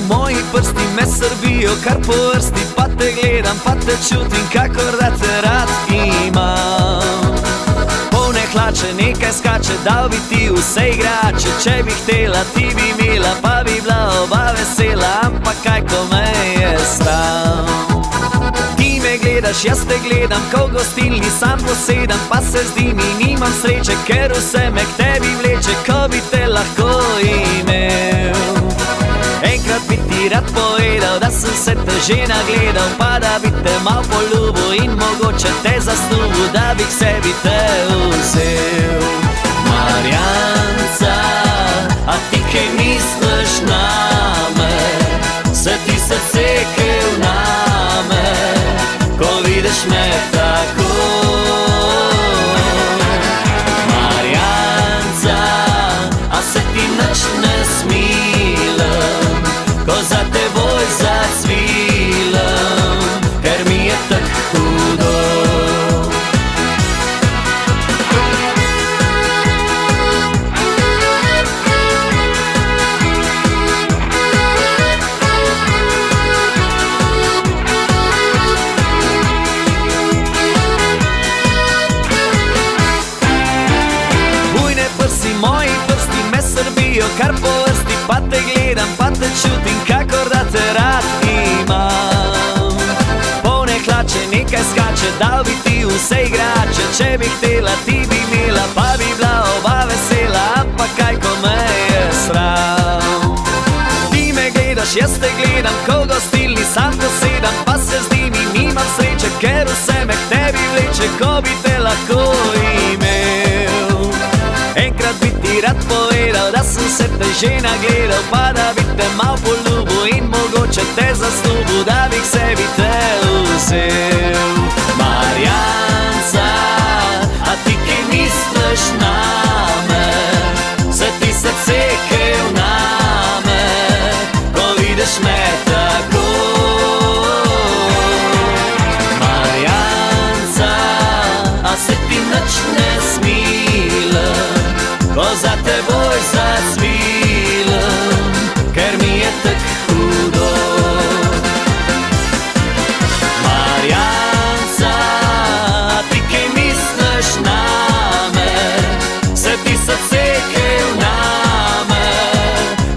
Moji prsti me srbijo kar po vrsti, pa te gledam, pa te čutim, kakor da te rad imam. Polne hlače, nekaj skače, dal bi ti vse igrače. Če bi htela, ti bi imela, pa bi bila oba vesela. Ampak kaj, ko me je sram. Ti me gledaš, jaz te gledam, ko v gostilni sam posedam. Pa se zdi mi, nimam sreče, ker vse me k tebi vleče, ko bi te lahko imel. Enkrat bi ti rad povedal, da sem se te že nagledal, pa da bi te mal poljubil in mogoče te zasnubil, da bi k sebi te vzel. Marjanca, a ti kaj misliš name? Se ti srce kaj vname, ko vidiš me tako? Marjanca, a se ti nič ne smilam, ko za teboj zacvilam, ker mi je tak hudo. Bujne prsi, moji prsti me srbijo kar po vrsti, pa te gledam, pa te čutim, kakor da te rad imam. Polne hlače, nekaj skače, dal bi ti vse igrače. Če bi htela, ti bi imela, pa bi bila oba vesela. Ampak kaj, ko me je sram. Ti me gledaš, jaz te gledam, ko v gostilni sam posedam. Pa se zdi mi, nimam sreče, ker vse me k tebi vleče, ko bi te lahko imel. Enkrat bi ti rad povedal, da sem se te že nagledal, pa da bi te mal poljubil in mogoče te zasnubil, da bi k sebi te vzel. Marjanca, a ti kaj misliš name? Se ti srce kaj vname, ko vidiš me tako? Marjanca, a se ti nič ne smilam, ko za teboj zacvilam, ker mi je tak hudo. Marjanca, ti kaj misliš name? Se ti srce kaj vname,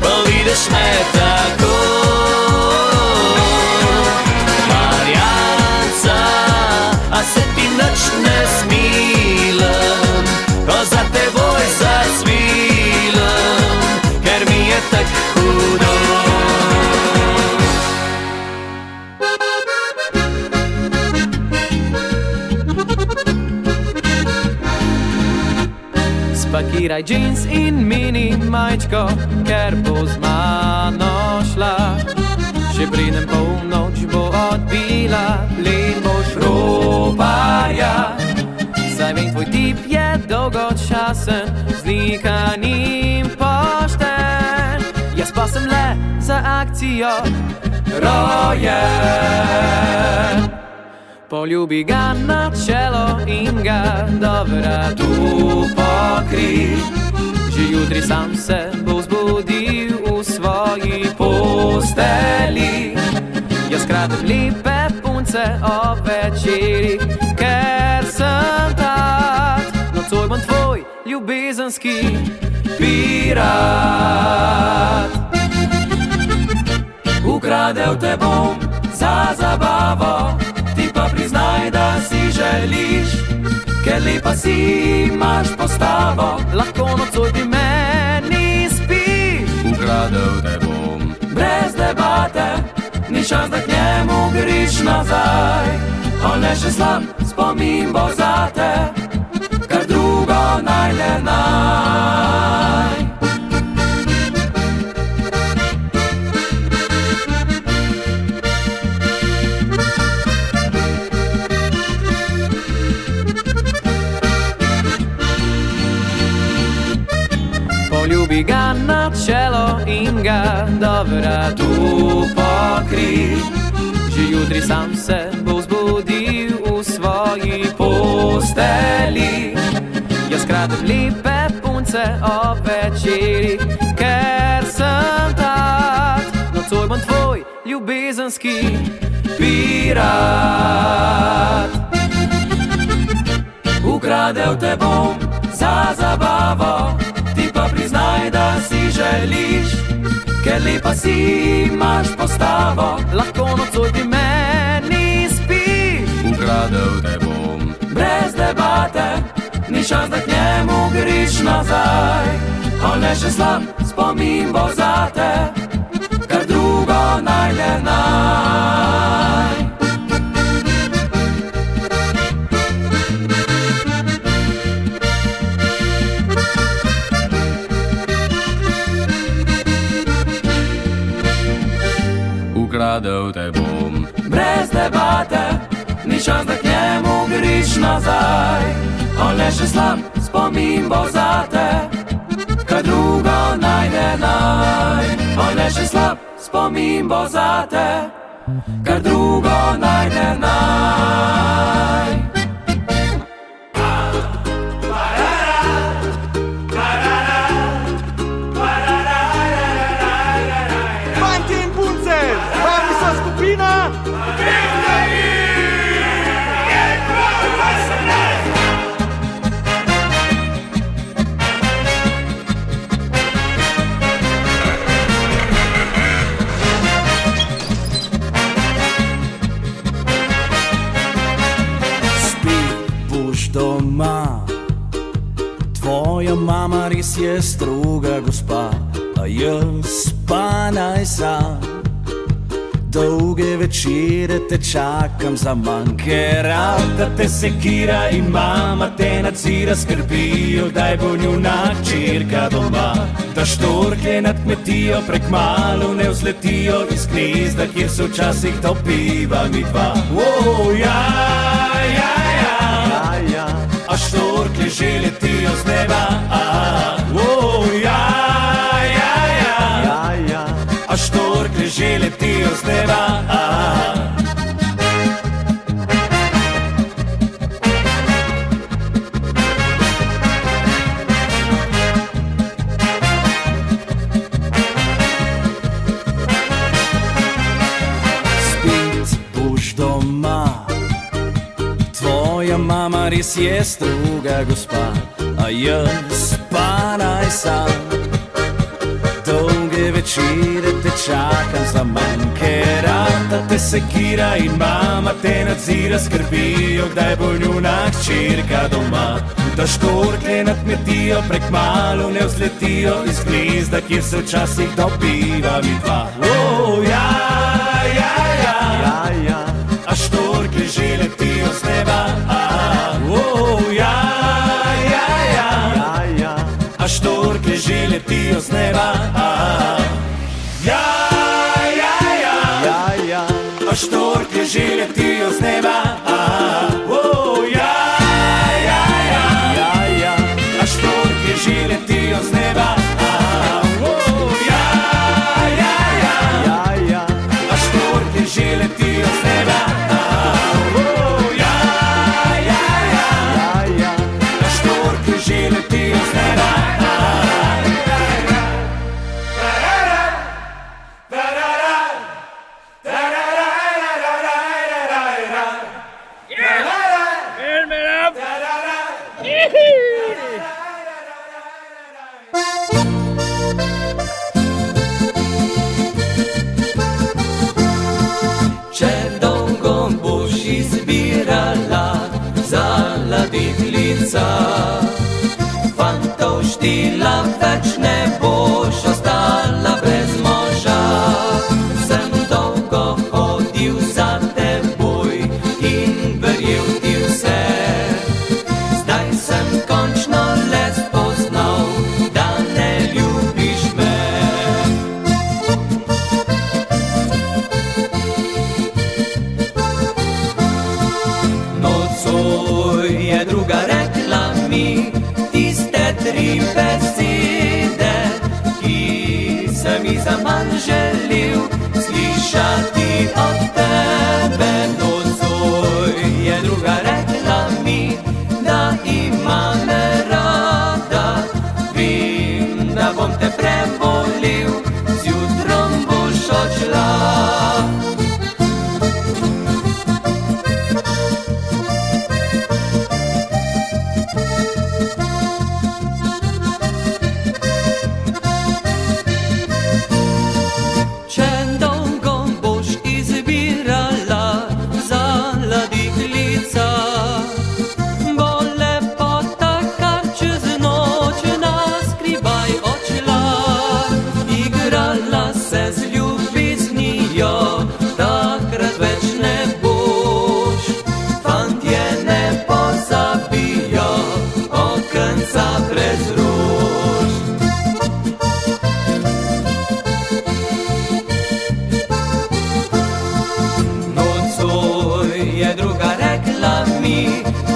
ko vidiš me tako? Marjanca, a se ti nič ne smilam, ko za teboj zacvilam, ker mi je tak hudo. Spakiraj džins in mini majčko, ker bo z mano šla. Še pridem polnoč bo odbila, len boš ropaja. Saj vem, tvoj tip je dolgočasen, zlikan in pošten. Jaz pa sem le za akcijo rojen. Poljubi ga na čelo in ga do vratu pokri. Že jutri sam se bo zbudil v svoji posteli. Jaz kradem lepe punce ob večerih, ker sem tak. Nocoj bom tvoj ljubezenski pirat. Ukradel te bom za zabavo, ti pa priznaj, da si želiš, ker lepa si, imaš postavo, lahko nocoj pri meni spiš. Ukradel te bom brez debate, ni šans, da k njemu griš nazaj. On le še slab spomin bo zate, kar drugo naj ne naj. Poljubi ga na čelo in ga do vratu pokri. Že jutri sam se bo zbudil v svoji posteli. Jaz kradem lepe punce ob večerih, ker sem tat. Nocoj bom tvoj ljubezenski pirat. Ukradel te bom za zabavo, ti pa priznaj, da si želiš, ker lepa si, imaš postavo, lahko nocoj pri meni spiš. Ukradel te bom brez debate, ni šans, da k njemu greš nazaj. On le še slab spomin bo zate, kar drugo najde naj. Ukradel te bom brez debate, ni šans, da k njemu greš nazaj. On le še slab spomin bo zate, kar drugo najde naj. On le še slab spomin bo zate, kar drugo najde naj. Fanti in punce, z vami so skupina doma. Tvoja mama res je stroga gospa, a jaz pa naj sam. Dolge večere te čakam za manj, ker avta te sekira in mama te nadzira, skrbijo, kdaj bo njuna hčerka doma. Da štorklje nad kmetijo prekmalu ne vzletijo iz gnezda, kjer se včasih topiva mi dva. A štorklje že letijo z neba, a štorklje že letijo z neba. Spet boš doma, tvoja mama res je stroga gospa, a jaz pa naj sam. Dolge večere te čakam za manj, ker avta te sekira in mama te nadzira, skrbijo, kdaj bo njuna hčerka doma. Da štorklje nad kmetijo prekmalu ne vzletijo iz gnezda, kjer se včasih dobiva mi dva. A štorklje že letijo z neba, a štorklje že letijo z neba. A štorklje že letijo z neba. A štorklje že letijo z neba. A štorklje že letijo z neba. A štorklje že letijo z neba. zaman želil slišati od tebe. Nocoj je druga rekla mi da ima me rada. Vem, da bom te prebolil, zjutrom boš odšla.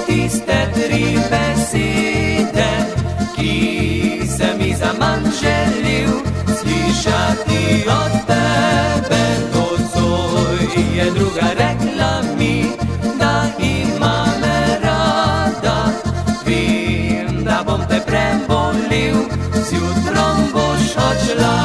Tiste tri besede, ki sem jih zaman želil slišati od tebe. Nocoj je druga rekla mi da ima me rada. Vem, da bom te prebolil, zjutrom boš odšla.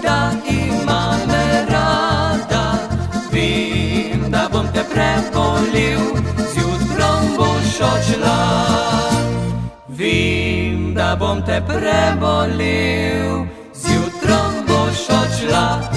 Da ima me rada. Vem, da bom te prebolil, zjutrom boš odšla. Vem, da bom te prebolil, zjutrom boš odšla.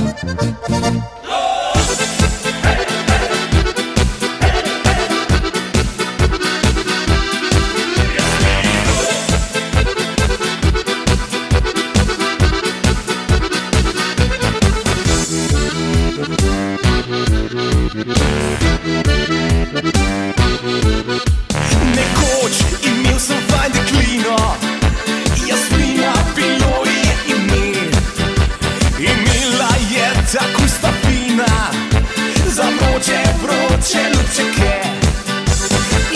Nekoč imel sem fajn deklino, Jasmina bilo je ime. Imela je tako sta fina, za vroče, vroče lučeke.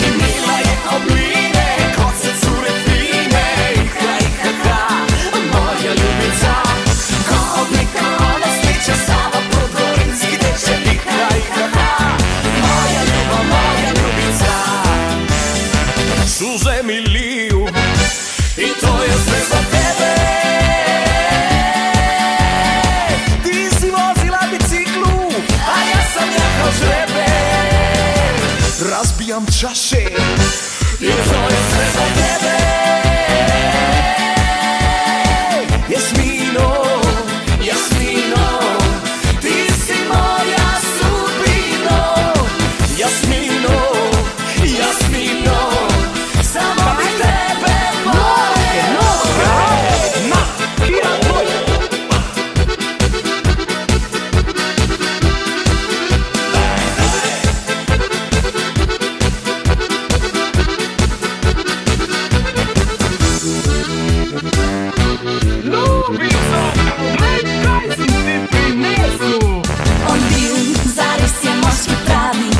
Imela je obline, kot se cure fine. Haj, ha, ha, moja ljubica, ko oblika ona sliče sama progorinski deček. Haj, ha, ha, moja ljuba, moja ljubica. Suze mi liju i to je sve za tebe. Ti si vozila biciklu, a ja sam jahao žrebe. Razbijam čaše i to je sve za tebe. Jasmino, Jasmino, ti si moja sudbino. Jasmino, Jasmino, samo bi tebe volio. On bil, zares je moški pravi,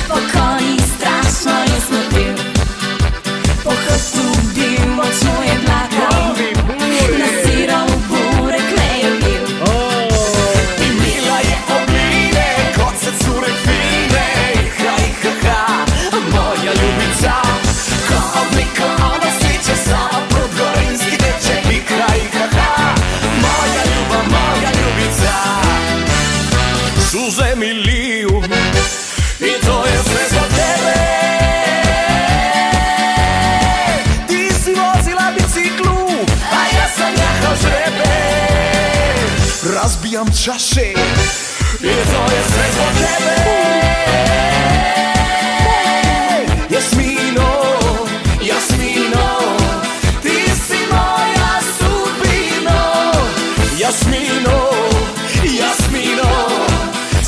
pokojni strašno je smrtel. Po hrbtu bil, močno je plakal, nasiral burek me je bil. Imela je obline, kot se cure fine. Haj, ha, ha, moja ljubica, ko oblika ona sliče sama progorinski deček. Haj, ha, ha, moja ljuba, moja ljubica. Suze mi liju i to je sve za tebe. Ti si vozila biciklu, a ja sam jahao žrebe. Razbijam čaše i to je sve za tebe. Jasmino, Jasmino, ti si moja sudbino. Jasmino, Jasmino,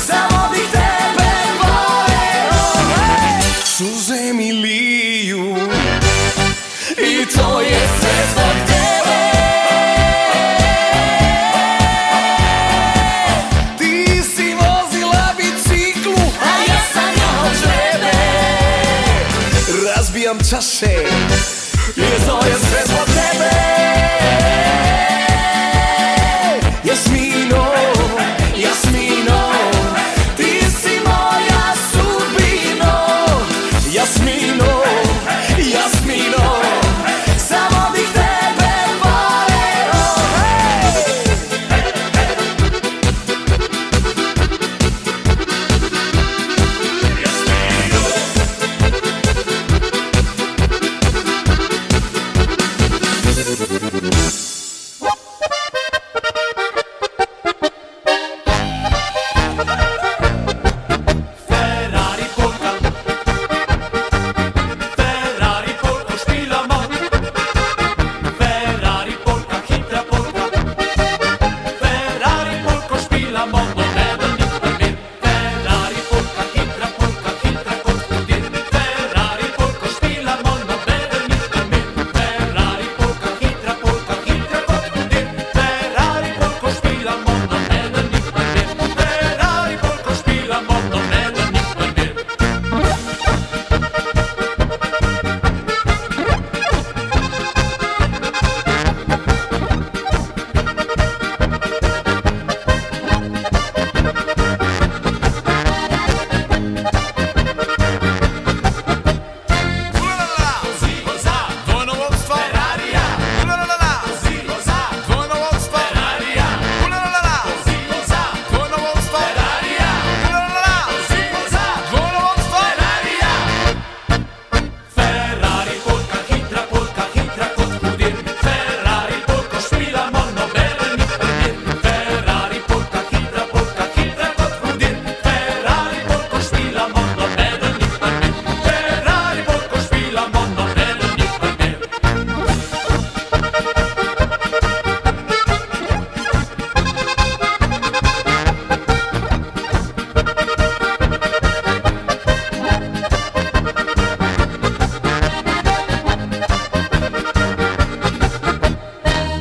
samo bih tebe voleo. Suze mi liju i to je sve zbog tebe. upijam čaše. Jezo je sve zbog tebe, Jasmino, Jasmino, ti si moja sudbino. Jasmino, Jasmino, samo bih tebe voleo. Ferrari polka, Ferrari polka špilamo, Ferrari polka, hitra polka, Ferrari polka špilamo, nobeden ni primer. Ferrari polka, hitra kot hudir, Ferrari polka špilamo, nobeden ni primer. Ferrari polka, hitra kot hudir, Ferrari polka špilamo, nobeden ni primer. Ferrari polka špilamo, nobeden ni primer. Così cosa? Dvojno vodstvo, Ferrarija, ulalala. così cosa? Dvojno vodstvo, Ferrarija, ulalala. così cosa? Dvojno vodstvo, Ferrarija, ulalala. così cosa? Dvojno vodstvo, Ferrarija. Ferrari polka, hitra kot hudir, Ferrari polka špilamo, nobeden ni primer. Ferrari polka, hitra kot hudir, Ferrari polka špilamo, nobeden ni primer. Ferrari polka špilamo, nobeden ni primer.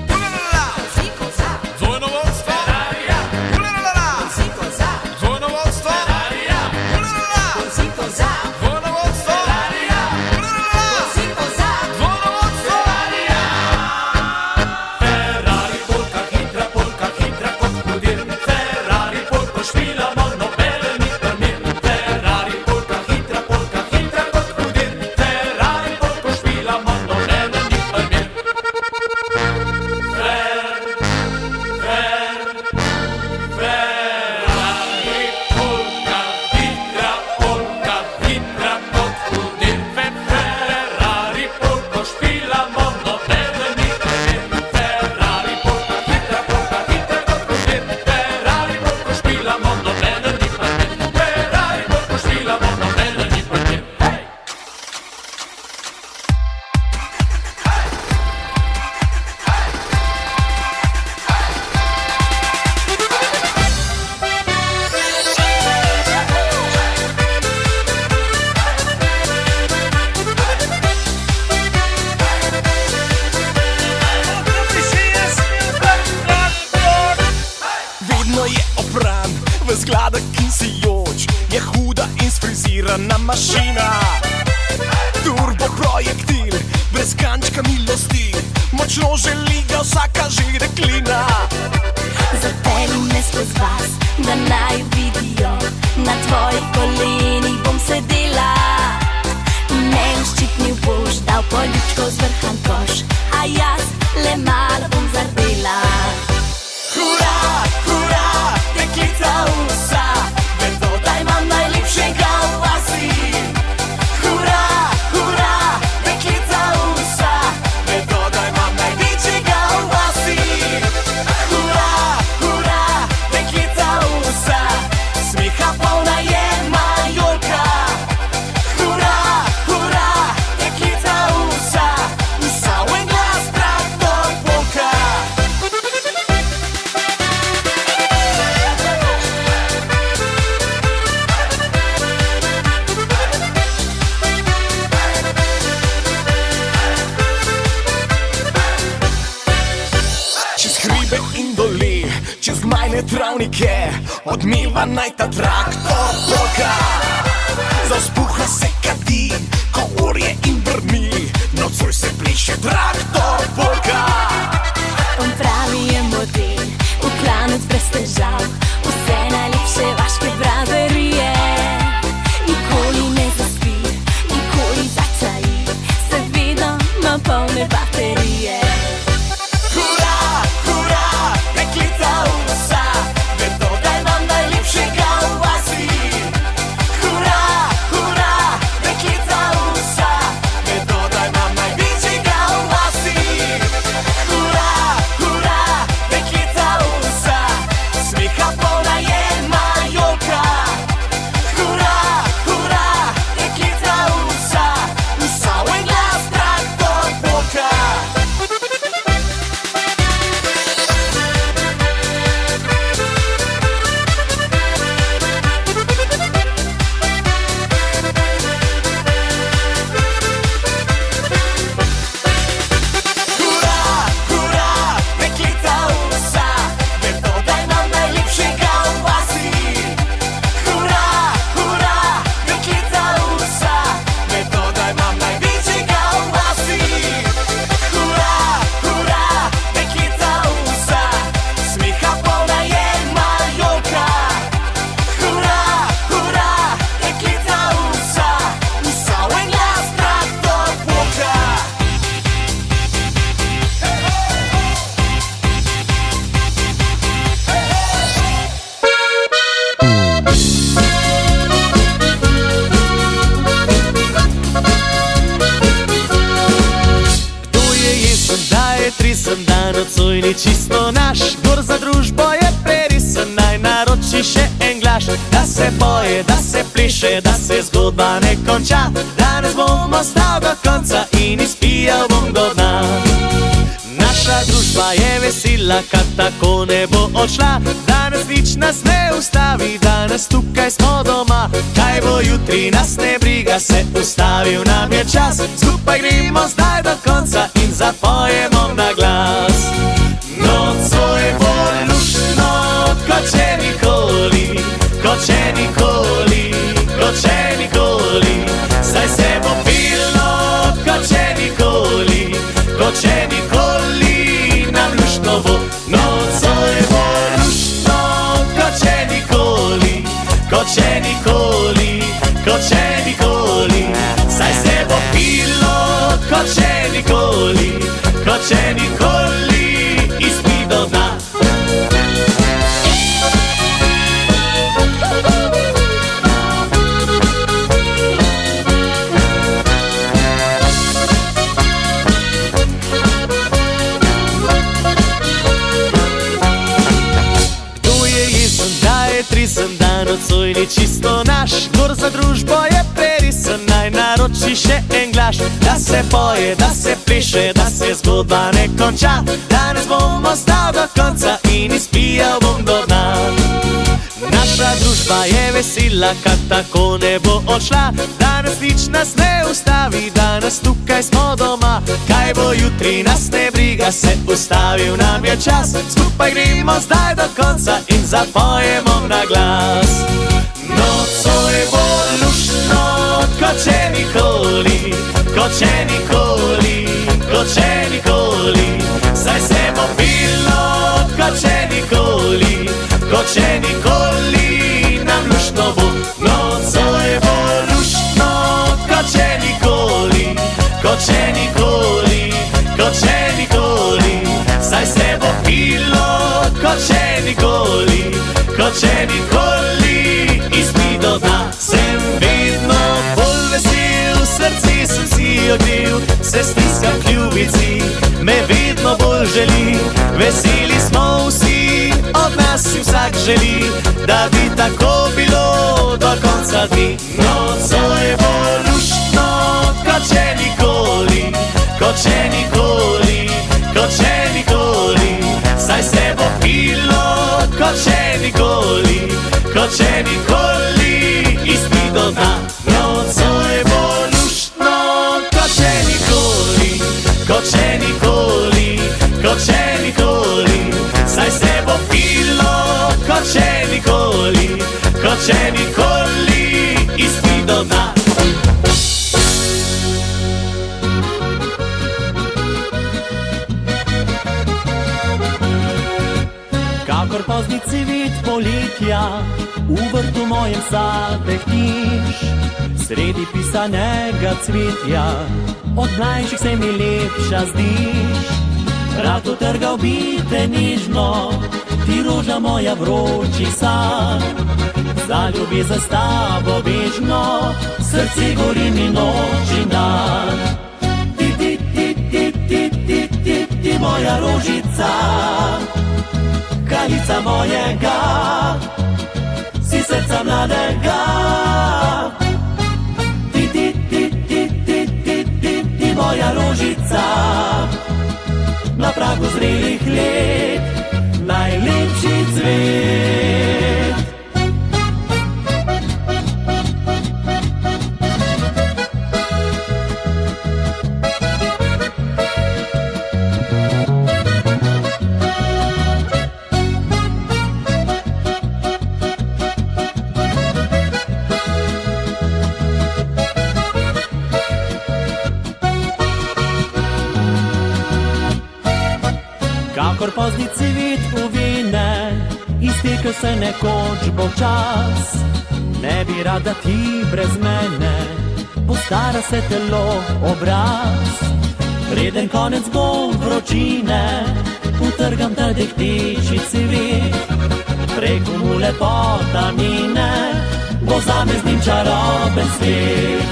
ulalala. Così cosa? Dvojno vodstvo, Ferrarija, ulalala. Così cosa? Dvojno vodstvo, Ferrarija, ulalala. Così cosa? Dvojno vodstvo, Ferrarija, ulalala. Così cosa? Dvojno vodstvo, Ferrari polka, hitra kot hudir, Ferrari polka špilamo, nobeden ni primer. Ferrari polka, hitra kot hudir, Ferrari polka špilamo, nobeden ni primer. Ferrari polka, hitra kot hudir, Ferrari polka špilamo, nobeden ni primer. Ferrari polka, hitra kot hudir, Ferrari polka špilamo, nobeden ni primer. Ferrari polka špilamo, nobeden ni primer. Hej! Vedno je opran, ves gladek in sijoč, je huda in sfrizirana mašina. Turbo projektil, brez kančka milosti, močno želi ga vsaka že deklina. Zapelji me skozi vas, da naj vidijo, na tvojih kolenih bom sedela. Meni ščitnil boš, dal poljučko zvrhan koš, a jaz le malo bom zardela. Hura, hura, deklica vsa, vedo, da imam najlepšega v vasi. Hura, hura, deklica vsa, vedo, da imam največjega v vasi. Hura, hura, deklica vsa, smeha polna je majolka. Hura, hura, deklica vsa, vsa v en glas traktor polka. Čez majne travnike odmeva naj ta traktor polka. Zaspuha se kadi, ko orje in brni. še traktor polka. On pravi je model, v klanec brez težav, vse najlepše vaške braverije. Nikoli ne zaspi, nikoli začaji, seveda ima polne baterije. Hura, hura, deklica vsa, vedo, da imam najlepšega v vasi. Hura, hura, deklica vsa, vedo, da imam največjega v vasi. Hura, hura, deklica vsa, smeha polna je majolka. Hura, hura, deklica vsa, vsa v en glas traktor polka. Hura, hura, deklica vsa, vedo, da imam najlepšega v vasi. Hura, hura, deklica vsa, vedo, da imam največjega v vasi. Hura, hura, deklica vsa, smeha polna je majolka. Hura, hura, deklica vsa, vsa v en glas traktor polka. Kdo je jesen, da je trisen, da nocoj ni čisto naš. Kdor za družbo je prerisen, naj naroči še en glas. Da se poje, da se pleše, da se zgodba ne konča. Danes bom ostal do konca in izpijal bom do dna. Naša družba je vesela, kar tako ne bo odšla. Danes nič nas ne ustavi, danes tukaj smo doma. Kaj bo jutri, nas ne briga, se ustavil nam je čas. Skupaj gremo zdaj do konca in zapojemo na glas. Nocoj bo luštno, kot še nikoli, kot še nikoli, kot še nikoli. Saj se bo pilno, kot še nikoli, kot še nikoli. Nam luštno bo, nocoj bo luštno, kot še nikoli, kot še nikoli, kot še nikoli. Saj se bo pilo, kot še nikoli, kot še nikoli. Izpij do dna. Kdo je jesen, da je trisen, da nocoj ni čisto naš. Kdor za družbo je prerisen, naj naroči še en glas. Da se poje, da se pleše, da se zgodba ne konča. Danes bom ostal do konca in izpijal bom do dna. Naša družba je vesela, kar tako ne bo odšla. Danes nič nas ne ustavi, danes tukaj smo doma. Kaj bo jutri, nas ne briga, se ustavil nam je čas. Skupaj gremo zdaj do konca in zapojemo na glas. Nocoj bo luštno, kot še nikoli, kot še nikoli, kot še nikoli. Saj se bo pilo, kot še nikoli, kot še nikoli. Nam luštno bo, nocoj bo luštno, kot še nikoli, kot še nikoli, kot še nikoli. Saj se bo pilo, kot še nikoli, kot še nikoli. Izpij do dna. Sem vedno bolj vesel, v srci sem si odel. Se stiskam k ljubici, me vedno bolj želi. Veseli smo vsi, od nas si vsak želi, da bi tako bilo do konca dni. Nocoj bo luštno, kot še nikoli, kot še nikoli, kot še nikoli. Saj se bo pilo, kot še nikoli, kot še nikoli. Izpij do dna. Nocoj bo luštno, kot še nikoli, kot še nikoli, kot še nikoli. Saj se bo pilo, kot še nikoli, kot še nikoli. Izpij do dna. Kakor pozni cvet poletja, v vrtu mojem zapehtiš, sredi pisanega cvetja, od mlajših se mi lepša zdiš. Rad utrgal bi te nižno, ti roža moja vroči san, zaljubi za s tabo bežno, srce gori mi noč in dan. Ti, ti, ti, ti, ti, ti, ti, ti, moja rožica, kraljica mojega, si srca mladega. Ti, ti, ti, ti, ti, ti, ti, ti, moja rožica, na pragu zrelih let, najlepši cvet. Kakor pozni cvet uvine, iztekel se nekoč bo čas. Ne bi rada ti brez mene, postara se telo, obraz. Preden konec bo vročine, utrgam ta dehteči cvet. Preko mu lepota mine, bo zame z njim čaroben svet.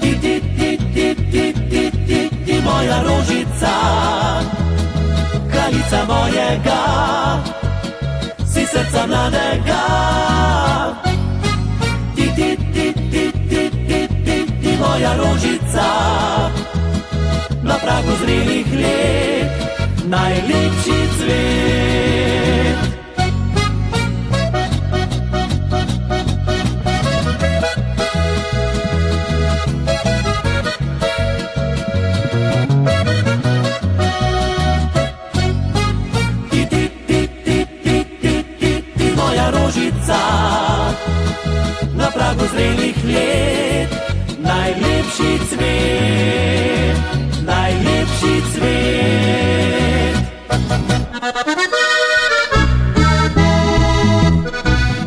Ti, ti, ti, ti, ti, ti, ti, ti, moja rožica, kraljica mojega, si srca mladega. Ti, ti, ti, ti, ti, ti, ti, ti, moja rožica, na pragu zrelih let, najlepši cvet. Na pragu zrelih let, najlepši cvet, najlepši cvet.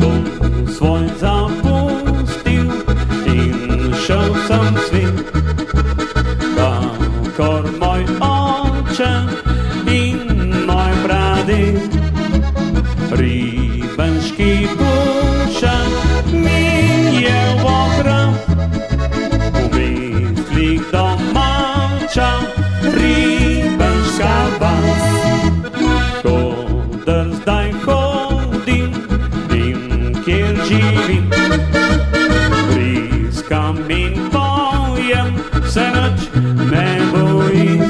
Dom svoj zapustil in šel sem svet, kakor moj oče in moj praded. Ribenški puščak mi je v okrog, v mislih domača ribenška vas. Koder zdaj hodim in kjer živim, briskam in pojem, se nič ne bojim.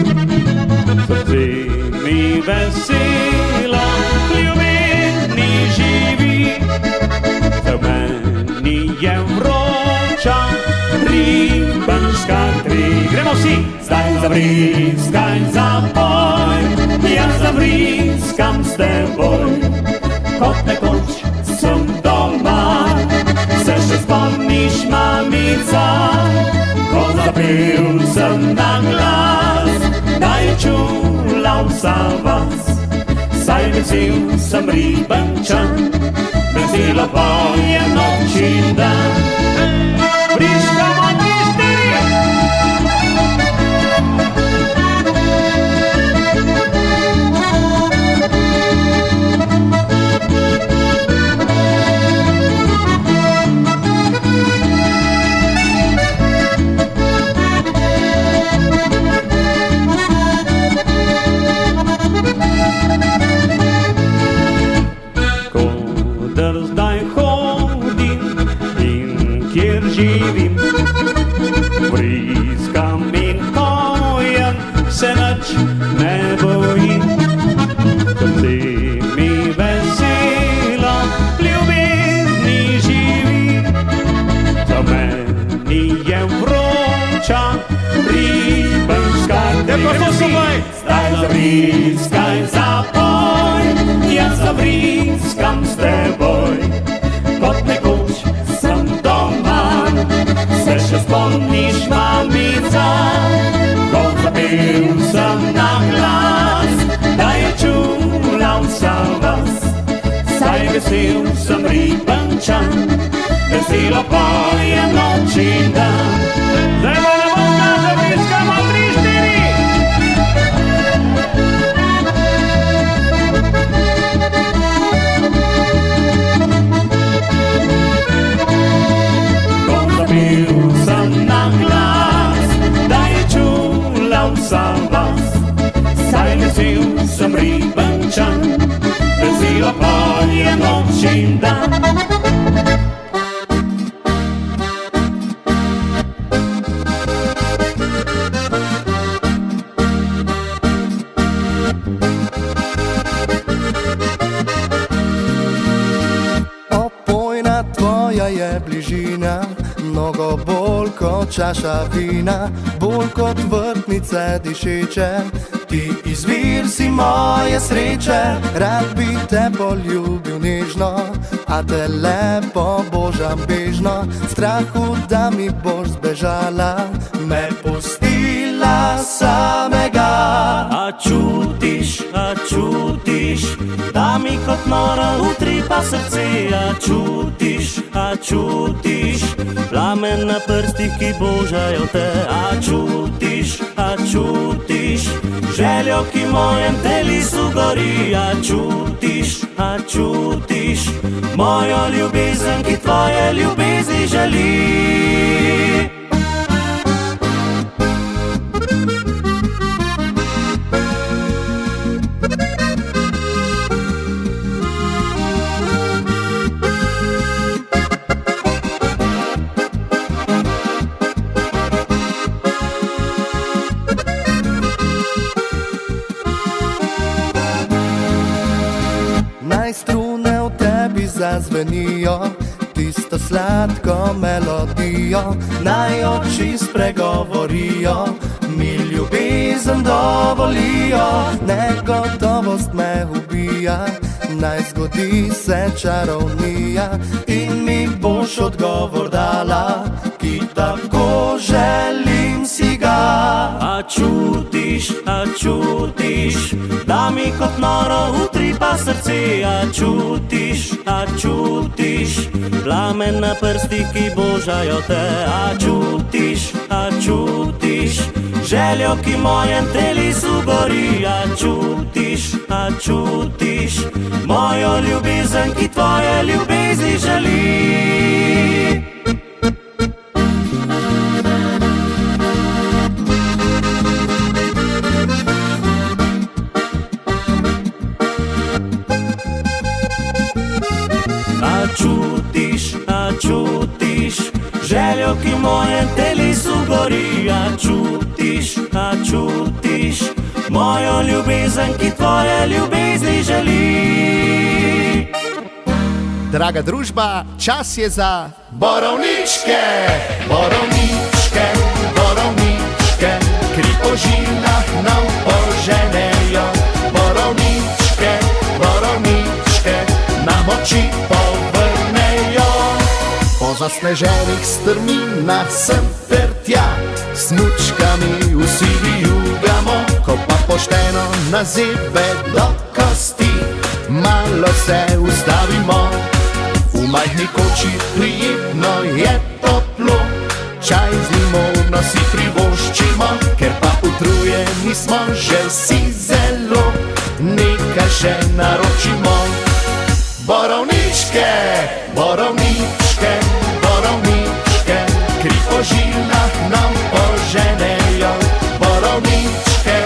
Srce mi vesela, za meni je vroča ribenška kri. Gremo vsi! Zdaj zavriskaj, zapoj, jaz zavriskam s teboj. Kot nekoč sem doma, se še spomniš, mamica, ko zapel sem na glas, da je čula vsa vas. Saj vesel sem Ribenčan, veselo poje noč in dan. Briskamo tisti! Koder zdaj hodim in kjer živim, briskam in pojem, se nič ne bojim. Srce mi veselo, v ljubezni živi, za meni je vroča ribenška kri. Zdaj zavriskaj, zapoj, jaz zavriskam s teboj. Kot nekoč sem doma, se še spomniš, mamica, ko zapel sem na glas, da je čula vsa vas. pojem noč in dan. Zdaj pa ne bom kazal, piskamo 3, 4. Ko zapil sem na glas, da je čula vsa vas, saj vesel sem ribančan, veselo pojem noč in dan. Opojna tvoja je bližina, mnogo bolj kot čaša vina, bolj kot vrtnice dišeče. Ti izvir si moje sreče, rad bi te poljubil nežno, a te lepo božam bežno, strahu, da mi boš zbežala, me pustila samega. A čutiš, da mi kot noro utripa srce. A čutiš, plamen na prstih, ki božajo te. A čutiš, željo, ki v mojem telesu gori. A čutiš, mojo ljubezen, ki tvoje ljubezni želi. Naj strune v tebi zazvenijo tisto sladko melodijo, naj oči spregovorijo, mi ljubezen dovolijo. Negotovost me ubija, naj zgodi se čarovnija in mi boš odgovor dala, ki tako želim si ga. A čutiš, da mi kot noro utripa srce. A čutiš, plamen na prstih, ki božajo te. A čutiš, željo, ki v mojem telesu gori. A čutiš, mojo ljubezen, ki tvoje ljubezni želi. A čutiš, željo, ki v mojem telesu gori. A čutiš, mojo ljubezen, ki tvoje ljubezni želi. Draga družba, čas je za borovničke, borovničke, borovničke, kri po žilah nam poženejo. Borovničke, borovničke, nam oči povrnejo. Po zasneženih strminah sem ter tja, smučkami vsi vijugamo, ko pa pošteno na zebe do kosti, malo se ustavimo. V majhni koči prijetno je toplo, čaj z limono si privoščimo, ker pa utrujeni smo že vsi zelo, nekaj še naročimo. Borovničke, borovničke, borovničke, kri po žilah nam poženejo. Borovničke,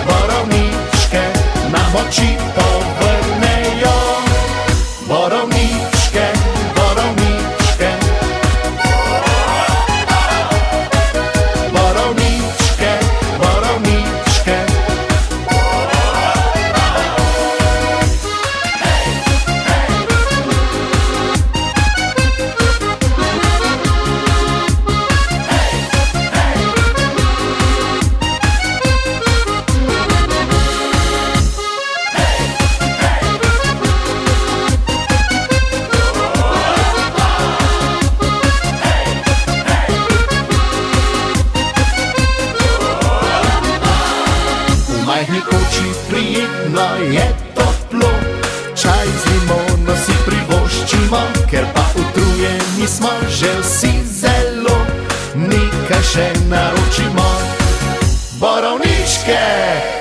borovničke, nam oči povrnejo. Borovničke, borovničke, borovničke, borovničke. Srečni smo že vsi zelo, nekaj še naročimo. Borovničke,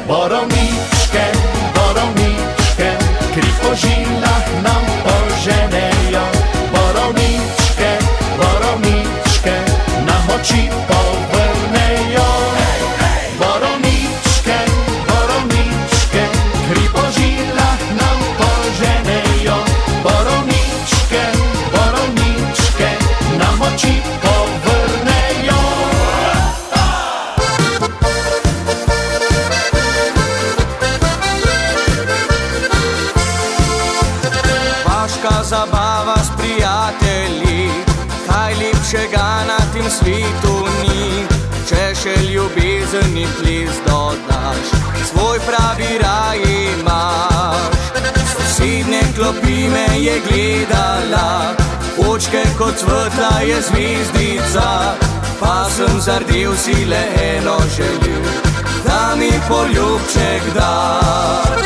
borovničke, borovničke, kri po žilah nam poženejo. Borovničke, borovničke, nam oči povrnejo. Borovničke, borovničke, kri po žilah nam poženejo. Borovničke, borovničke, nam oči povrnejo. Vaška zabava s prijatelji, kaj lepšega na tem svetu ni. Če še ljubezen in ples dodaš, svoj pravi raj imaš. S sosednje klopi me je gledala, očke kot svetla je zvezdica. Pa sem zardel si le eno želil, da mi poljubček daš.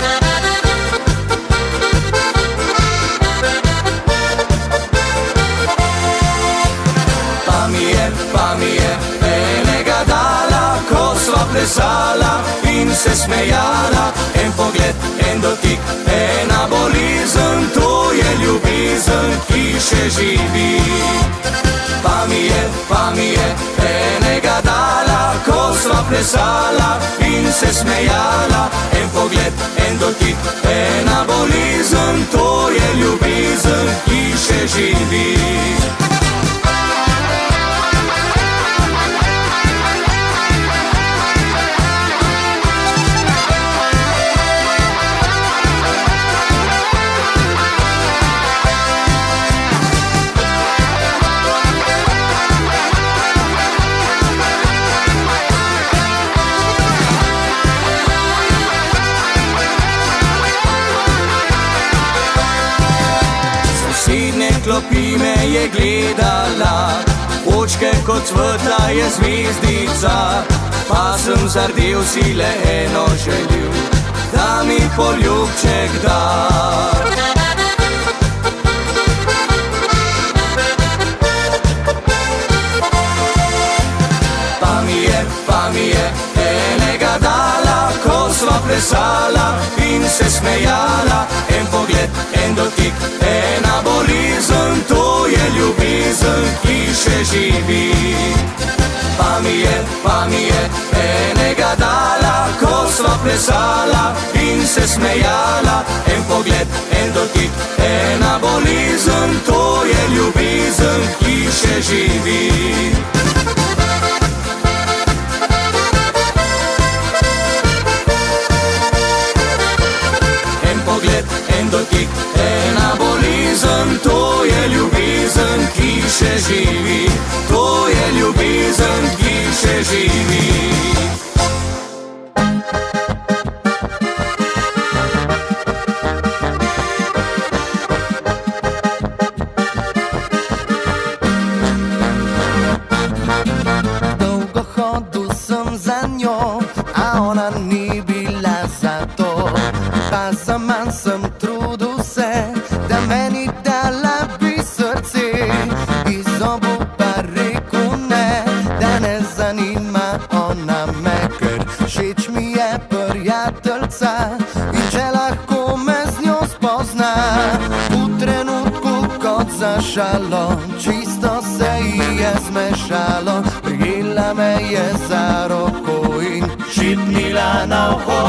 Pa mi je enega dala, ko sva plesala in se smejala. En pogled, en dotik, ena bolezen, to je ljubezen, ki še živi. Pa mi je enega dala, ko sva plesala in se smejala. En pogled, en dotik, ena bolezen, to je ljubezen, ki še živi. Klopi me je gledala, očke kot svetla je zvezdica. Pa sem zardel si le eno želil, da mi poljubček daš. Pa mi je enega dala, ko sva plesala in se smejala. En pogled, en dotik, ena bolezen, to je ljubezen, ki še živi. Pa mi je enega dala, ko sva plesala in se smejala. En pogled, en dotik, ena bolezen, to je ljubezen, ki še živi. En dotik, ena bolezen, to je ljubezen, ki še živi. To je ljubezen, ki še živi. Dolgo hodil sem za njo, a ona ni bila za to. Pa zaman sem trudil se, da meni dala bi srce. Iz obupa rekel ne, da ne zanima ona me, ker všeč mi je prijateljca. In če lahko me z njo spozna, v trenutku kot za šalo, čisto se ji je zmešalo. Prijela me je za roko in šipnila na uho.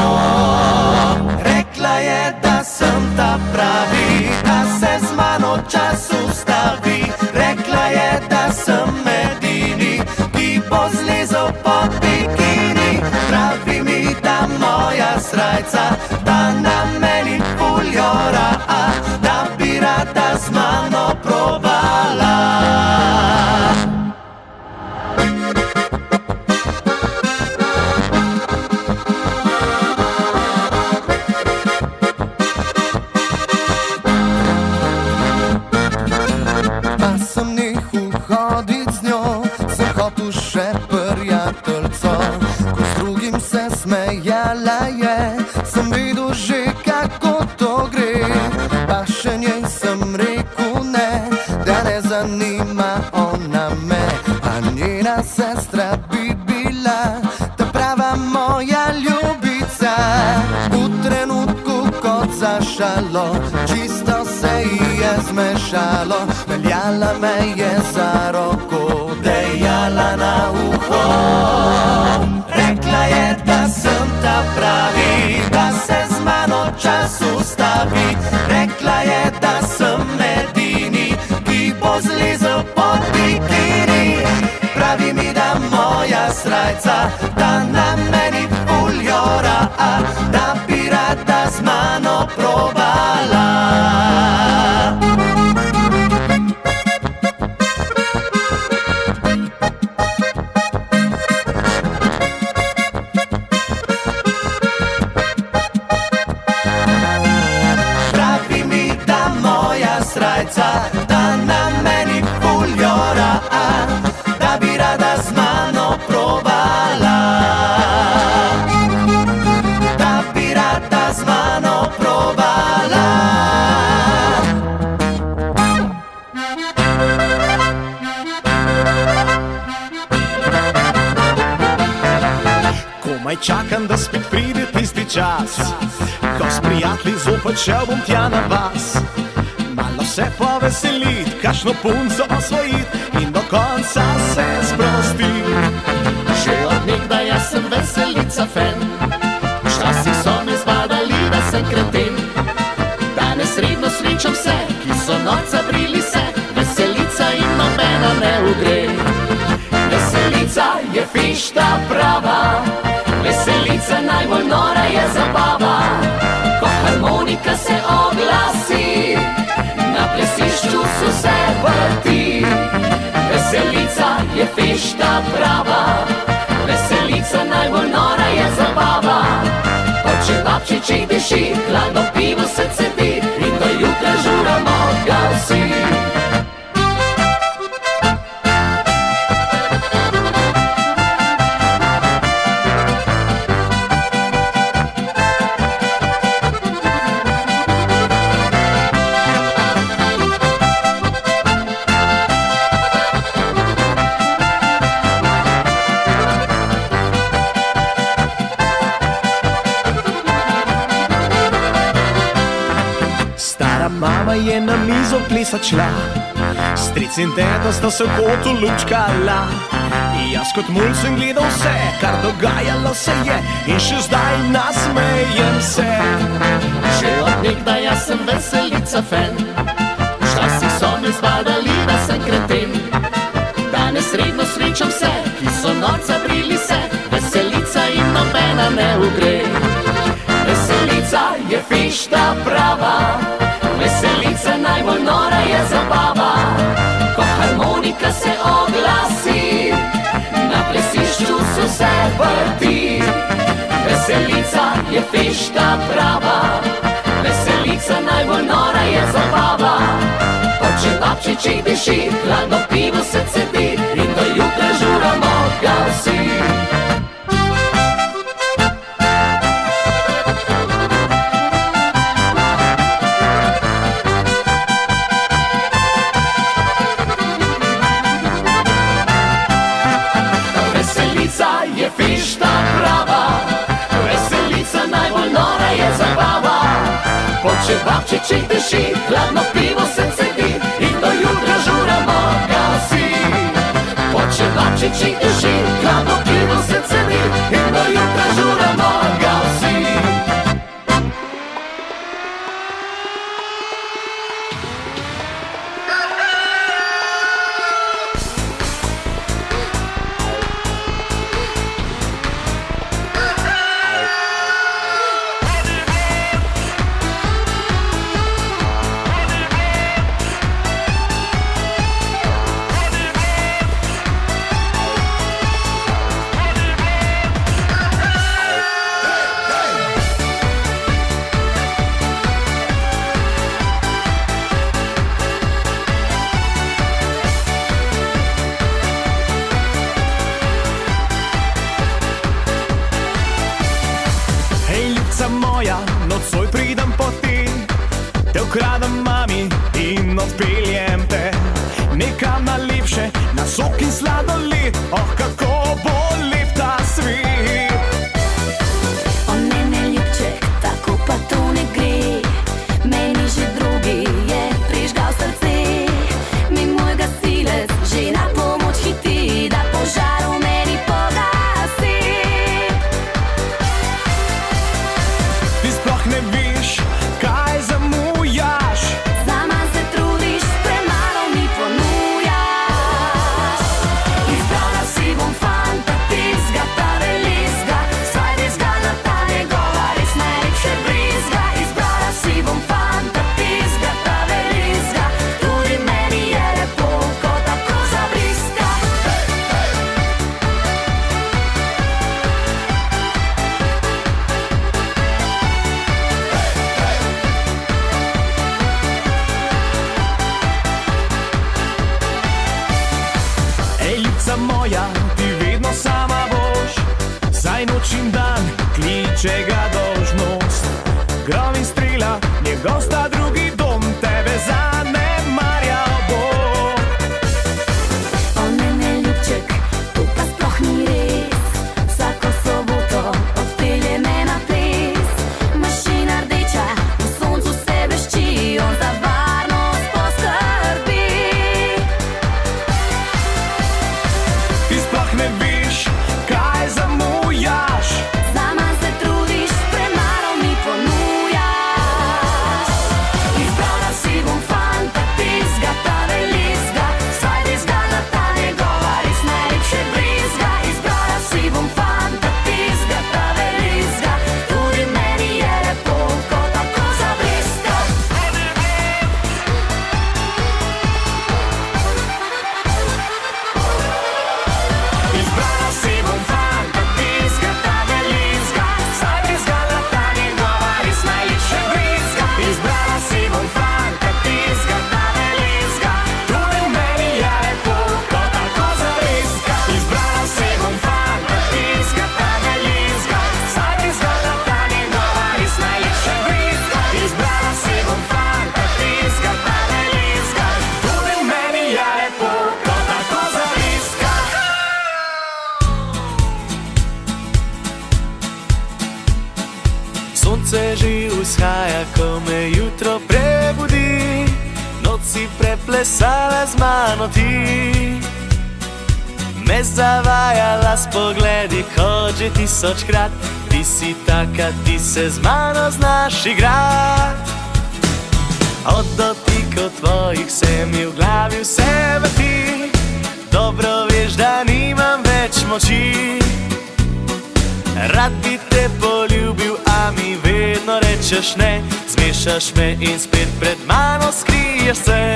Rekla je, da sem ta pravi, da se z mano čas ustavi. Rekla je, da sem edini, ki bo zlezel pod bikini. Pravi mi, da moja srajca, da na meni puljora, da bi rada z mano probala. Smejala je, sem videl že kako to gre. Pa še njej sem rekel ne, da ne zanima malo, čisto se ji je zmešalo, peljala me je za roko, dejala na uho. Rekla je, da sem ta pravi, da se z mano čas ustavi. Rekla je, da sem edini, ki bo zlezel pod bikini. Pravi mi, da moja srajca, da na meni fuljora, da bi rada z mano probala. Pravi mi, da moja srajca, da na meni fuljora, da bi rada z mano probala. Da bi rada z mano probala. Komaj čakam, da spet pride tisti čas, ko s prijatelji zopet šel bom tja na vas. Malo se poveselit, kakšno punco osvojit in do konca se sprostit. Že od nekdaj jaz sem veselica fan, včasih so me zbadali, da sem kreten. Danes redno srečam vse, ki so norca brili se, veselica in nobena ne ugre. Veselica je fišta prava, veselica najbolj nora je zabava. Ko harmonika se oglasi, na plesišču so se vrti. Veselica je fišta prava, veselica najbolj nora je zabava. Oče babčiči diši, hladno pivo se cedi in do jutra žuramo ga vsi. Mama je na mizo plesat šla, stric in teta sta se v kotu lučkala. Jaz kot mulj sem gledal vse, kar dogajalo se je, in še zdaj nasmejem se. Že od nekdaj jaz sem veselica fan, včasih so me zbadali, da sem kreten. Danes redno srečam vse, ki so norca brili se, veselica in nobena ne ugre. Veselica je fišta prava, veselica najbolj nora je zabava. Ko harmonika se oglasi, na plesišču so se vrti. Veselica je fišta prava, veselica najbolj nora je zabava. Oče babčiči diši, hladno pivo se cedi in do jutra žuramo ga vsi. Fišta prava, veselica najbolj nora je zabava. Poče babčiči diši, hladno pivo se cedi in do jutra žuramo ga vsi. Poče babčiči diši, hladno pivo se cedi in do jutra žuramo ga vsi. Moja, nocoj pridem po ti, te ukradem mami in odpeljem te nekam na lepše, na sok in sladoled. Oh, kako bo lep ta svet. O ne, ne, ljubček, tako pa to ne gre. Meni nečega dolžnost. Grom in strela, njegov sta drugi dom, tebe zanemarjal bo. On mene ljubček, to pa sploh ni res. Vsako soboto odpelje me na ples. Mašina rdeča, v soncu se blešči, on za varnost poskrbi. Ti sploh ne veš, kaj zamujaš. Zaman se trudiš, premalo mi ponujaš. Izbrala si bom fanta tizga, ta velizga, saj tizga na ta njegova res najlepše blizga. Izbrala si bom fanta tizga, ta velizga, tudi meni je lepo, ko tako zableska. Izbrala si bom fanta tizga, ta velizga, saj tizga na ta njegova res najlepše blizga. Izbrala si bom fanta tizga, ta velizga, tudi meni je lepo, ko tako zableska. Izbrala si bom fanta tizga, ta velizga, saj tizga na ta njegova res najlepše blizga. Izbrala si bom fanta tizga, ta velizga, tudi meni je lepo, ko tako zableska. Sonce že vzhaja, ko me jutro prebudi. Noc si preplesala z mano ti. Me zavajala s pogledi, kot že tisočkrat. Ti si taka, ti se z mano znaš igrat. Od dotikov tvojih se mi v glavi vse vrti. Dobro veš, da nimam več moči. Rad bi te poljubil, a mi vedno rečeš ne. Zmešaš me in spet pred mano skriješ se.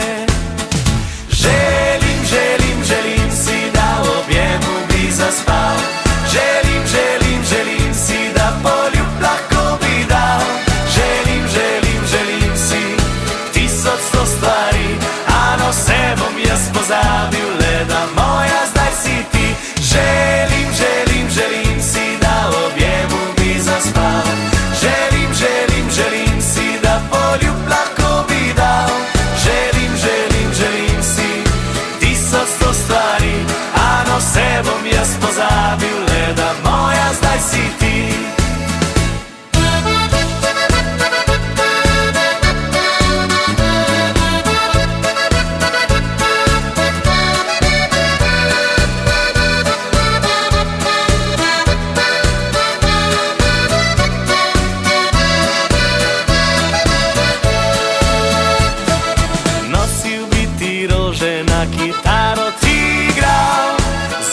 Želim, želim, želim si, da v objemu bi zaspal. Želim, želim, želim si, da poljub lahko bi dal. Želim, želim, želim si, 1100 stvari, a na vse bom jaz pozabil, le da moja zdaj si ti. Želim, želim, želim si, da v objemu bi zaspal. Želim, želim, želim si, da poljub lahko bi dal. Želim, želim, želim si, 1100 stvari, a na vse bom jaz pozabil, le da moja zdaj si ti. Nosil bi ti rože, na kitaro ti igral,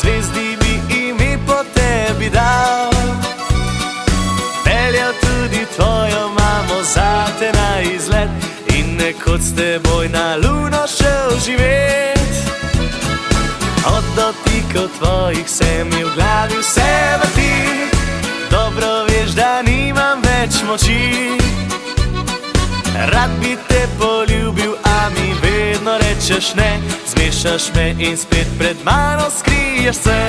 zvezdi bi ime po tebi dal. Peljal tudi tvojo mamo zate na izlet in nekoč s teboj na luno šel živet. Od dotikov tvojih se mi v glavi vse vrti. Dobro veš, da nimam več moči. Rad bi te poljubil, a mi vedno rečeš ne. Zmešaš me in spet pred mano skriješ se.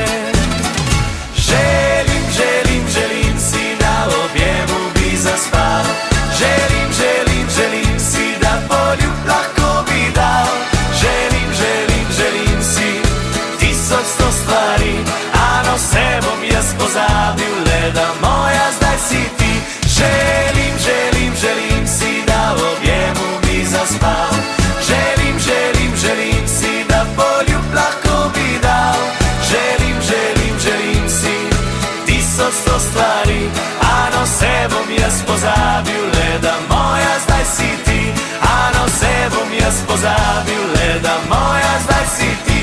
Želim, želim, želim si, da v objemu bi zaspal. Želim, želim, želim si, da poljub lahko bi dal. Želim, želim, želim si, 1100 stvari, a na vse bom jaz pozabil, le da moja zdaj si ti. Želim, želim, želim si, da v objemu bi zaspal. Želim, želim, želim si, da poljub lahko bi dal. Želim, želim, želim si, 1100 stvari, a na vse bom jaz pozabil, le da moja zdaj si ti. A na vse bom jaz pozabil, le da moja zdaj si ti.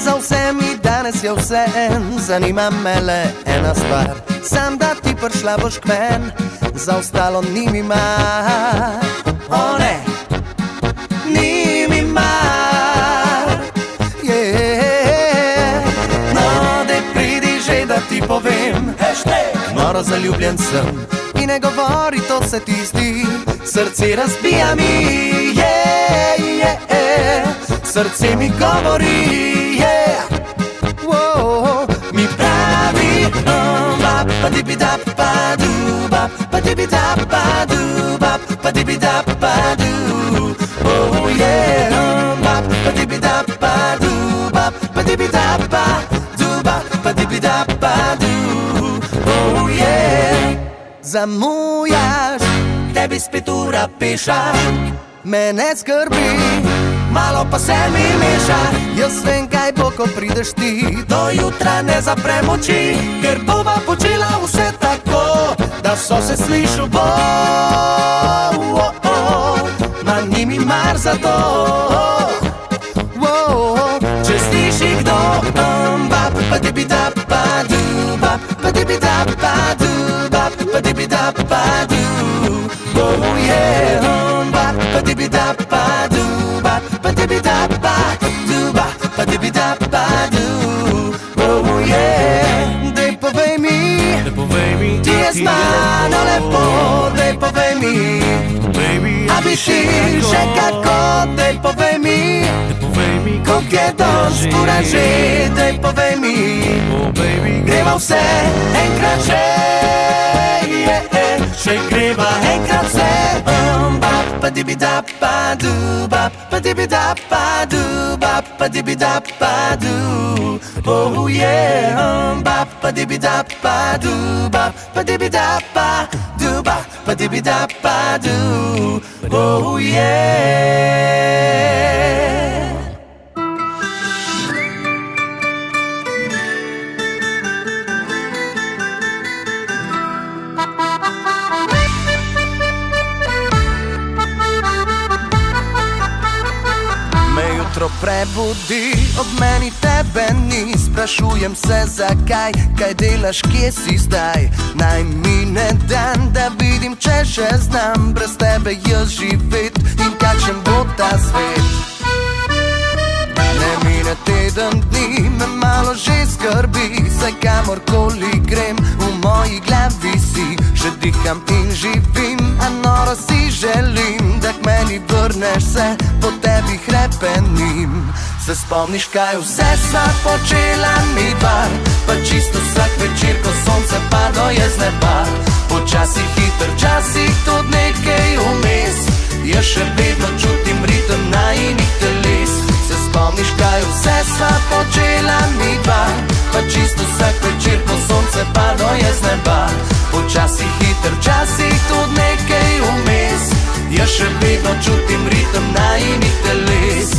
Za vse mi danes je vse en, zanima me le ena stvar. Sam da ti prišla boš k men, za ostalo ni mi mar. O ne, ni mi mar. Yeah. No, daj noro zaljubljen sem. In ne govori, to se ti zdi, srce razbija mi, yeah, yeah. Srce mi govori, yeah. Wow, mi pravi, bap, pa di bi da pa du, bap, pa di bi da pa du, bap, pa di bi da pa du. Oh yeah, bap, pa di bi da pa du, bap, pa di bi da pa du, bap, pa di bi da pa du. Oh yeah, zamujaš, tebi spet ura piša, me ne skrbi, malo pa se mi meša. Jaz vem, kaj bo, ko prideš ti, do jutra ne zaprem oči, ker bova počela vse tako, da so se slišal bo. Ma ni mi mar za to. Če sliši kdo, bap, pa di bi da pa du, bap, pa di bi da pa du, bap, pa di bi da pa du. Oh yeah, bap, pa di bi da pa du, bap, pa di bi da pa du, bap, pa di bi da pa du. Oh yeah, dej povej mi, ti je z mano lepo, dej povej mi, a bi šli še kako, dej povej mi, koliko je danes ura že, dej povej mi, greva vse enkrat že, še greva enkrat vse. Bap, pa di bi da pa du, bap, pa di bi da pa du, bap, pa di bi da pa du. Oh yeah, bap, pa di bi da pa du, bap, pa di bi da pa du, bap, pa di bi da pa du. Oh yeah. Jutro prebudi, ob meni tebe ni, sprašujem se zakaj, kaj delaš, kje si zdaj. Naj mine dan, da vidim, če še znam brez tebe jaz živet in kakšen bo ta svet. Ne mine teden dni, me malo že skrbi, saj kamorkoli grem, v moji glavi si, še diham in živim, a noro si želim, da k meni vrneš se, po tebi hrepenim. Se spomniš, kaj vse sva počela mi dva, pa čisto vsak večer, ko sonce padlo je z neba. Počasih hiter, časih tudi nekaj vmes, jaz še vedno čutim ritem najinih teles. Se spomniš, kaj vse sva počela mi dva, pa čisto vsak večer, ko sonce padlo je z neba. Počasih hiter, časih tudi nekaj vmes, jaz še vedno čutim ritem najinih teles.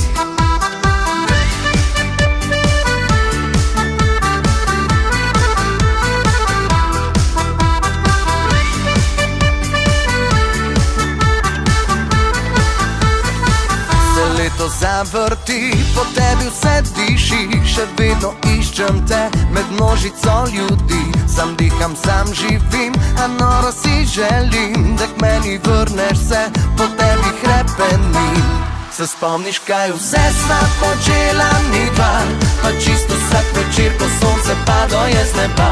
Leto zavrti, po tebi vse diši, še vedno iščem te med množico ljudi. Sam diham, sam živim, a noro si želim, da k meni vrneš se, po tebi hrepenim. Se spomniš, kaj vse sva počela mi dva, pa čisto vsak večer, ko sonce padlo je z neba.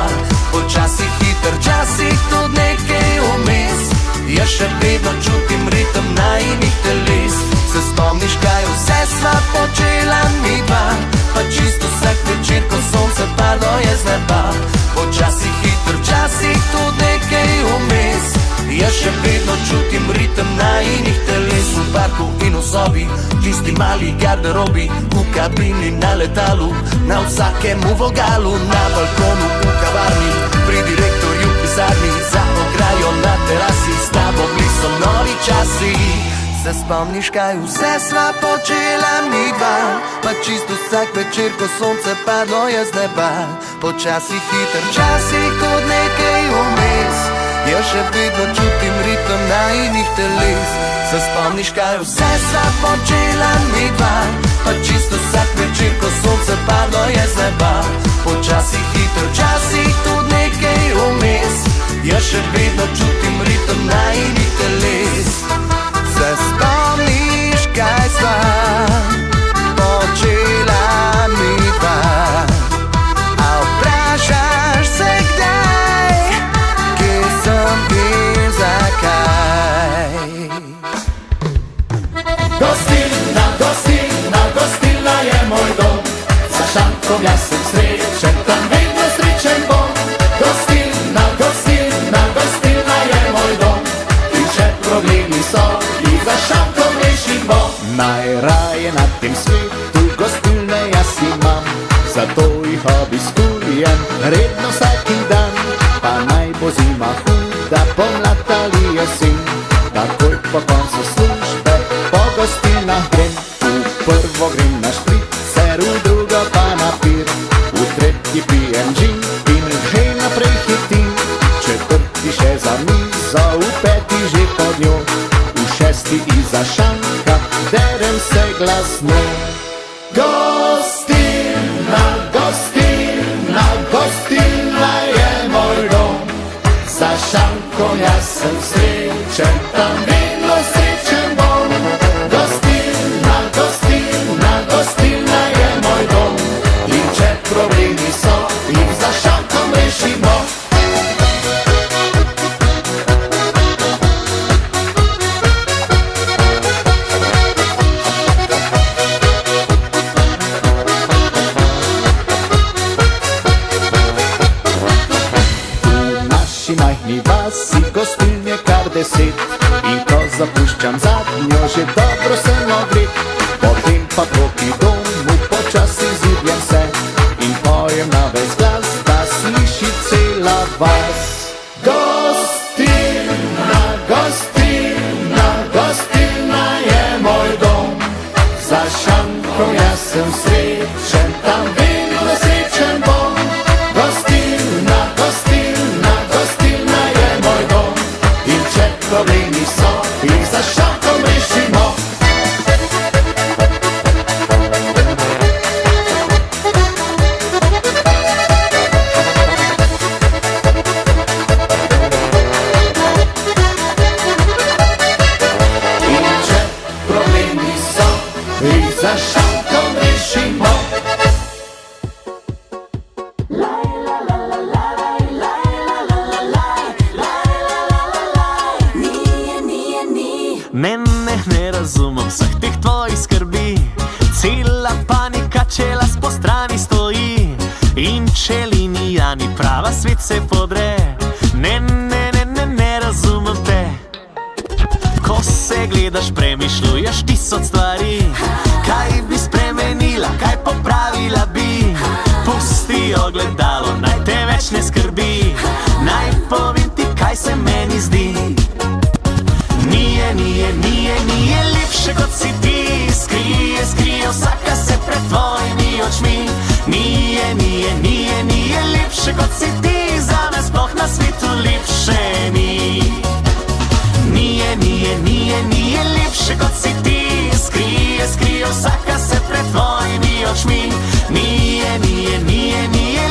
Počasih hiter, časih tudi nekaj vmes, jaz še vedno čutim ritem najinih teles. Se spomniš, kaj vse sva počela mi dva, pa čisto vsak večer, ko sonce padlo je z neba. Počasih hiter, časih tudi nekaj vmes, jaz še vedno čutim ritem najinih teles. V parku in v sobi, tisti mali garderobi, v kabini, na letalu, na vsakemu vogalu, na balkonu, v kavarni, pri direktorju v pisarni, za ograjo na terasi, s tabo bili so novi časi. Se spomniš, kaj vse sva počela mi dva, pa čisto vsak večer, ko sonce padlo je z neba. Počasih hiter, časih tudi nekaj vmes, jaz še vedno čutim ritem najinih teles. Se spomniš, kaj vse sva počela mi dva, pa čisto vsak večer, ko sonce padlo je z neba. Počasih hiter, časih tudi nekaj vmes, jaz še vedno čutim ritem najinih teles. Se spomniš, kaj sva počela mi dva, a vprašaš se kdaj, šankom jaz sem srečen, tam vedno srečen bom. Gostilna, gostilna, gostilna je moj dom. In če problemi so, jih za šankom rešim bom. Najraje na tem svetu gostilne jaz imam, zato jih obiskujem redno vsaki dan. Pa naj bo zima huda, pomlad ali jesen, takoj po koncu službe po gostilnah grem. V prvo grem na špricer, v drugo pa na pir, v tretji pijem džin in že naprej hitim. Četrti še za mizo, v peti že pod njo, v šesti iza šanka derem se glasno. Gostilna, gostilna, gostilna je moj dom. Za šankom jaz sem srečen, tam vedno srečen bom. Gostilna, gostilna, gostilna je moj dom. In če problemi so, jih za šankom rešimo. Majhni vasi gostiln je kar 10, in ko zapuščam zadnjo, že dobro sem ogret. Potem pa proti domu počasi zibljem se in pojem na ves glas, da sliši cela vas. Gostilna, gostilna, gostilna je moj dom. Za šankom jaz sem srečen, tam vedno srečen bom. Gostilna, gostilna, gostilna je moj dom. In če problemi so, jih za šankom rešimo. In če problemi so, jih za šankom rešimo. Ne razumem vseh teh tvojih skrbi, cela panika čelas po strani stoji. In če linija ni prava, svet se podre. Ne razumem te. Ko se gledaš, premišljuješ tisoč stvari. Kaj bi spremenila, kaj popravila bi? Pusti ogledalo, naj te več ne skrbi. Naj povem ti, kaj se meni zdi. Nije lepše kot si ti. Skrije vsaka se pred tvojimi očmi. Nije lepše kot si ti. Zame sploh na svetu lepše ni. Nije lepše kot si ti. Skrije vsaka se pred tvojimi očmi. Nije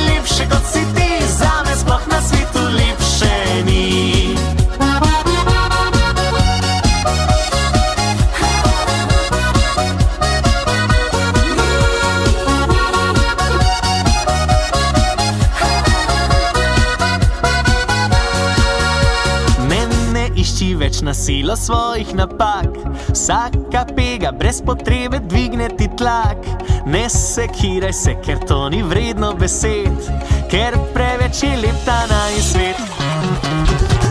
lepše kot si ti. Zame sploh na svetu lepše ni. Več na silo svojih napak, vsaka pega brez potrebe dvigne ti tlak. Ne sekiraj se, ker to ni vredno besed, ker preveč je lep ta najin svet.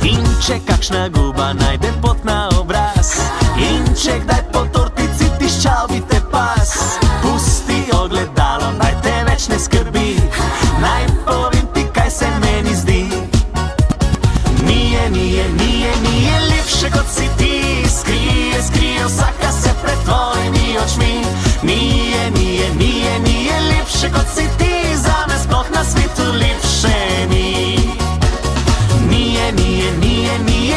In če kakšna guba najde pot na obraz, in če kdaj po tortici tiščal bi te pas, pusti ogledalo, naj te več ne skrbi. Naj povem ti, kaj se meni zdi. Nije lepše kot si ti. Skrije vsaka se pred tvojimi očmi. Nije lepše kot si ti. Zame sploh na svetu lepše ni. Nije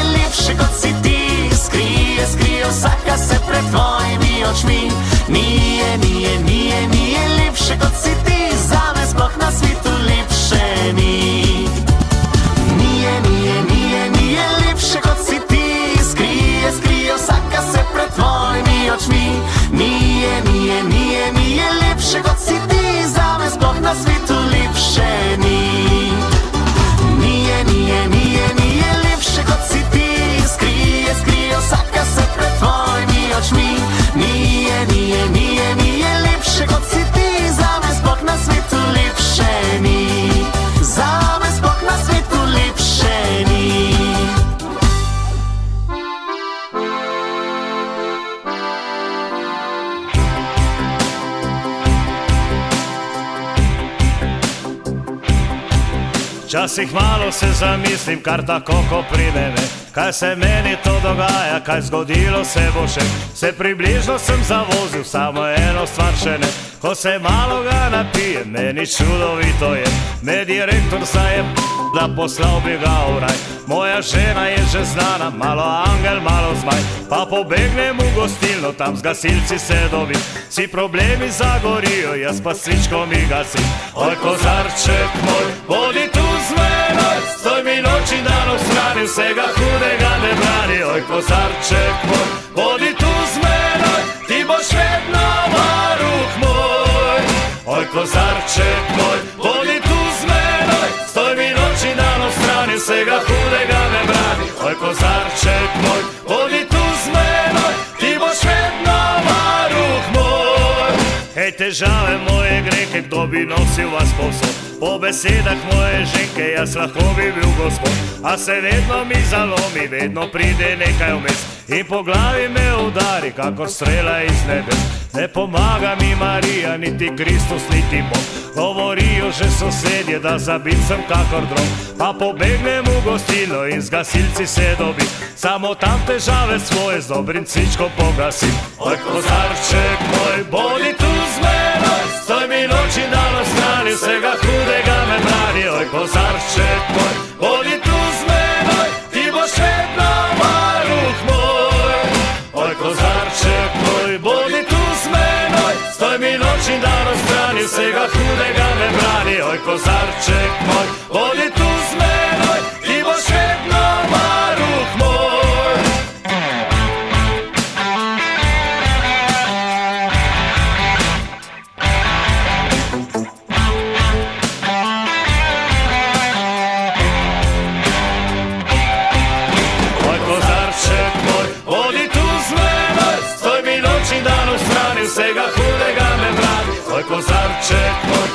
lepše kot si ti. Skrije vsaka se pred tvojimi očmi. Nije lepše kot si ti. Zame sploh na svetu lepše ni. Nije lepše kot si ti. Skrije vsaka se pred tvojimi očmi. Nije lepše kot si ti. Zame sploh na svetu lepše ni. Nije lepše kot si ti. Skrije vsaka se pred tvojimi očmi. Nije lepše kot si ti. Včasih malo se zamislim, kar tako ko pride me. Kaj se meni to dogaja, kaj zgodilo se bo še. Se približno sem zavozil, samo eno stvar še ne. Ko se malo ga napije, meni čudovito je. Me direktor zajem, da poslal bi ga v raj. Moja žena je že znana, malo angel, malo zmaj. Pa pobegnem v gostilno, tam z gasilci se dobim. Vsi problemi zagorijo, jaz pa svičko mi gasim. Oj, kozarček moj, bodi tu z menoj, stoj mi noč in dan v strani, vsega hudega ne brani. Oj, kozarček moj, bodi tu z menoj, ti boš vedno varuh moj. Oj, kozarček moj, bodi tu z menoj, stoj mi noč in dan v strani, vsega hudega ne brani. Oj, kozarček moj, bodi tu z menoj, ti boš vedno varuh moj. Hej, težave moje grehe, kdo bi nosil vas povsod? Po besedah moje ženke, jaz lahko bi bil gospod. A se vedno mi zalomi, vedno pride nekaj vmes in po glavi me udari, kakor strela iz nebes. Ne pomaga mi Marija, niti Kristus, niti Bog. Govorijo že sosedje, da zabit sem kakor drog. Pa pobegnem v gostilno in z gasilci se dobim. Samo tam težave svoje z dobrim cvičkom pogasim. Oj, kozarček moj, bodi tu z menoj, stoj mi noč in dan v strani, vsega hudega me brani. Oj, kozarček moj, bodi tu z menoj, ti boš vedno varuh moj. Oj, kozarček moj, bodi tu z menoj, stoj mi noč in dan v strani, vsega hudega me brani. Oj, kozarček moj, bodi tu z menoj, ti boš vedno varuh moj. Vsega hudega me brani, oj, kozarček moj,